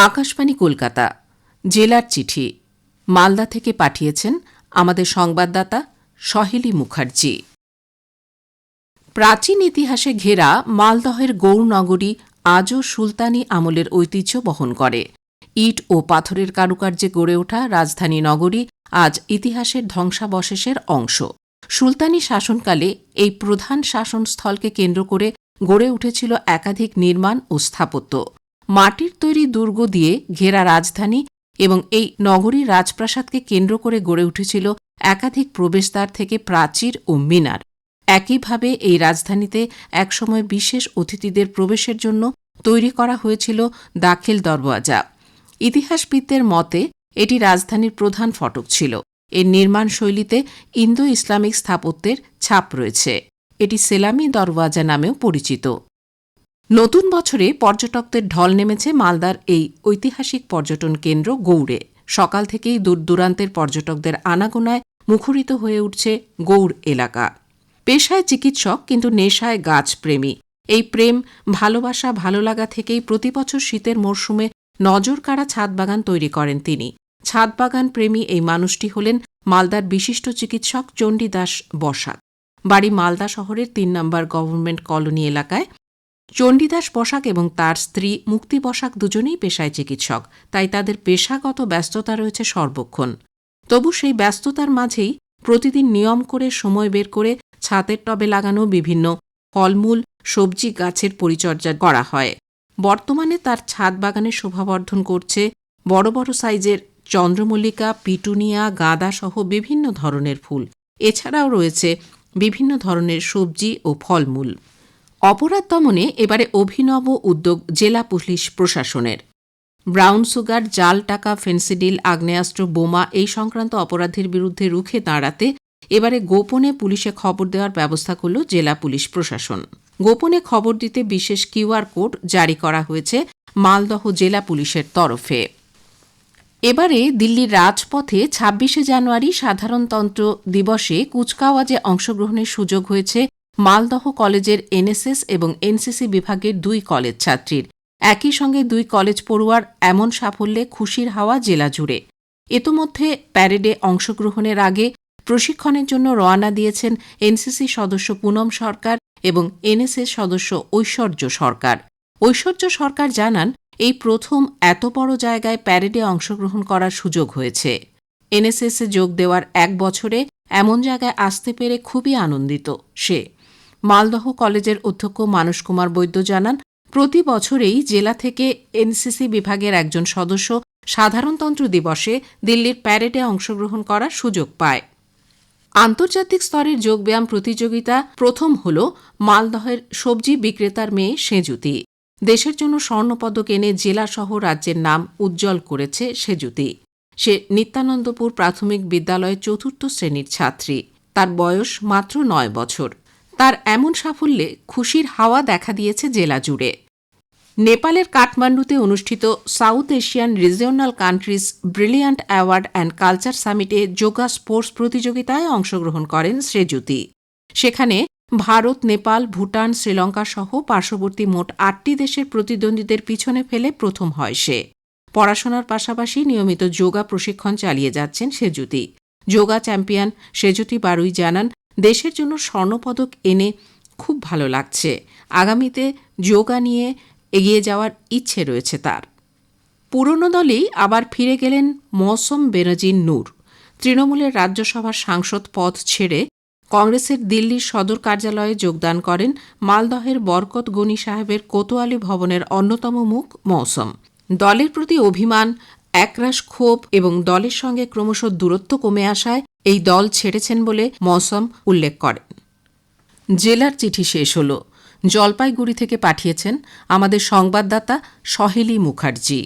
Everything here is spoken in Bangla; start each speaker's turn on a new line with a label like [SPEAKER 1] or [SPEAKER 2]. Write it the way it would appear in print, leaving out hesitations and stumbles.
[SPEAKER 1] আকাশবাণী কলকাতা জেলার চিঠি মালদা থেকে পাঠিয়েছেন আমাদের সংবাদদাতা সহেলি মুখার্জি। প্রাচীন ইতিহাসে ঘেরা মালদহের গৌরনগরী আজও সুলতানি আমলের ঐতিহ্য বহন করে। ইট ও পাথরের কারুকার্যে গড়ে ওঠা রাজধানী নগরী আজ ইতিহাসের ধ্বংসাবশেষের অংশ। সুলতানি শাসনকালে এই প্রধান শাসনস্থলকে কেন্দ্র করে গড়ে উঠেছিল একাধিক নির্মাণ ও স্থাপত্য। মাটির তৈরি দুর্গ দিয়ে ঘেরা রাজধানী এবং এই নগরীর রাজপ্রাসাদকে কেন্দ্র করে গড়ে উঠেছিল একাধিক প্রবেশদ্বার থেকে প্রাচীর ও মিনার। একইভাবে এই রাজধানীতে একসময় বিশেষ অতিথিদের প্রবেশের জন্য তৈরি করা হয়েছিল দাখিল দরওয়াজা। ইতিহাসবিদদের মতে এটি রাজধানীর প্রধান ফটক ছিল। এর নির্মাণ শৈলীতে ইন্দো ইসলামিক স্থাপত্যের ছাপ রয়েছে। এটি সেলামি দরওয়াজা নামেও পরিচিত। নতুন বছরে পর্যটকদের ঢল নেমেছে মালদার এই ঐতিহাসিক পর্যটন কেন্দ্র গৌড়ে। সকাল থেকেই দূরদূরান্তের পর্যটকদের আনাগোনায় মুখরিত হয়ে উঠছে গৌড় এলাকা। পেশায় চিকিৎসক কিন্তু নেশায় গাছপ্রেমী। এই প্রেম, ভালোবাসা, ভালো লাগা থেকেই প্রতিবছর শীতের মরশুমে নজর কাড়া ছাদ বাগান তৈরি করেন তিনি। ছাদ বাগান প্রেমী এই মানুষটি হলেন মালদার বিশিষ্ট চিকিৎসক চণ্ডীদাস বসাক। বাড়ি মালদা শহরের ৩ নম্বর গভর্নমেন্ট কলোনি এলাকায়। চণ্ডীদাস বসাক এবং তার স্ত্রী মুক্তি বসাক দুজনেই পেশায় চিকিৎসক, তাই তাদের পেশাগত ব্যস্ততা রয়েছে সর্বক্ষণ। তবু সেই ব্যস্ততার মাঝেই প্রতিদিন নিয়ম করে সময় বের করে ছাদের টবে লাগানো বিভিন্ন ফলমূল, সবজি গাছের পরিচর্যা করা হয়। বর্তমানে তার ছাদ বাগানে শোভাবর্ধন করছে বড় বড় সাইজের চন্দ্রমল্লিকা, পিটুনিয়া, গাঁদা সহ বিভিন্ন ধরনের ফুল। এছাড়াও রয়েছে বিভিন্ন ধরনের সবজি ও ফলমূল। অপরাধ দমনে এবারে অভিনব উদ্যোগ জেলা পুলিশ প্রশাসনের। ব্রাউন সুগার, জাল টাকা, ফেন্সিডিল, আগ্নেয়াস্ত্র, বোমা এই সংক্রান্ত অপরাধের বিরুদ্ধে রুখে দাঁড়াতে এবারে গোপনে পুলিশে খবর দেওয়ার ব্যবস্থা করল জেলা পুলিশ প্রশাসন। গোপনে খবর দিতে বিশেষ কিউআর কোড জারি করা হয়েছে মালদহ জেলা পুলিশের তরফে। এবারে দিল্লির রাজপথে ২৬শে জানুয়ারি সাধারণতন্ত্র দিবসে কুচকাওয়াজে অংশগ্রহণের সুযোগ হয়েছে মালদহ কলেজের এনএসএস এবং এনসিসি বিভাগের ২ কলেজ ছাত্রীর। একই সঙ্গে ২ কলেজ পড়ুয়ার এমন সাফল্যে খুশির হাওয়া জেলা জুড়ে। ইতোমধ্যে প্যারেডে অংশগ্রহণের আগে প্রশিক্ষণের জন্য রওনা দিয়েছেন এনসিসি সদস্য পুনম সরকার এবং এনএসএস সদস্য ঐশ্বর্য সরকার। ঐশ্বর্য সরকার জানান, এই প্রথম এত বড় জায়গায় প্যারেডে অংশগ্রহণ করার সুযোগ হয়েছে। এনএসএসে যোগ দেওয়ার ১ বছরে এমন জায়গায় আসতে পেরে খুবই আনন্দিত সে। মালদহ কলেজের অধ্যক্ষ মানস কুমার বৈদ্য জানান, প্রতি বছরেই জেলা থেকে এনসিসি বিভাগের একজন সদস্য সাধারণতন্ত্র দিবসে দিল্লির প্যারেডে অংশগ্রহণ করার সুযোগ পায়। আন্তর্জাতিক স্তরের যোগব্যায়াম প্রতিযোগিতা প্রথম হল মালদহের সবজি বিক্রেতার মেয়ে সেজুতি। দেশের জন্য স্বর্ণপদক এনে জেলাসহ রাজ্যের নাম উজ্জ্বল করেছে সেজুতি। সে নিত্যানন্দপুর প্রাথমিক বিদ্যালয়ের ৪র্থ শ্রেণীর ছাত্রী। তার বয়স মাত্র ৯ বছর। তার এমন সাফল্যে খুশির হাওয়া দেখা দিয়েছে জেলা জুড়ে। নেপালের কাঠমান্ডুতে অনুষ্ঠিত south Asian regional countries brilliant award and culture সামিটে যোগা স্পোর্টস প্রতিযোগিতায় অংশগ্রহণ করেন সেজুতি। সেখানে ভারত, নেপাল, ভুটান, শ্রীলঙ্কা সহ পার্শ্ববর্তী মোট ৮টি দেশের প্রতিদ্বন্দ্বীদের পিছনে ফেলে প্রথম হয় সে। পড়াশোনার পাশাপাশি নিয়মিত যোগা প্রশিক্ষণ চালিয়ে যাচ্ছেন সেজুতি। যোগা চ্যাম্পিয়ন সেজুতি বারুই জানান, দেশের জন্য স্বর্ণপদক এনে খুব ভালো লাগছে। আগামীতে যোগা নিয়ে এগিয়ে যাওয়ার ইচ্ছে রয়েছে তার। পুরনো দলেই আবার ফিরে গেলেন মৌসম বেনজির নূর। তৃণমূলের রাজ্যসভার সাংসদ পদ ছেড়ে কংগ্রেসের দিল্লির সদর কার্যালয়ে যোগদান করেন মালদহের বরকত গনি সাহেবের কোতোয়ালি ভবনের অন্যতম মুখ মৌসম। দলের প্রতি অভিমান, একরাশ ক্ষোভ এবং দলের সঙ্গে ক্রমশ দূরত্ব কমে আসায় এই দল ছেড়েছেন বলে মৌসম উল্লেখ করেন। জেলার চিঠি শেষ হল। জলপাইগুড়ি থেকে পাঠিয়েছেন আমাদের সংবাদদাতা সহেলি মুখার্জি।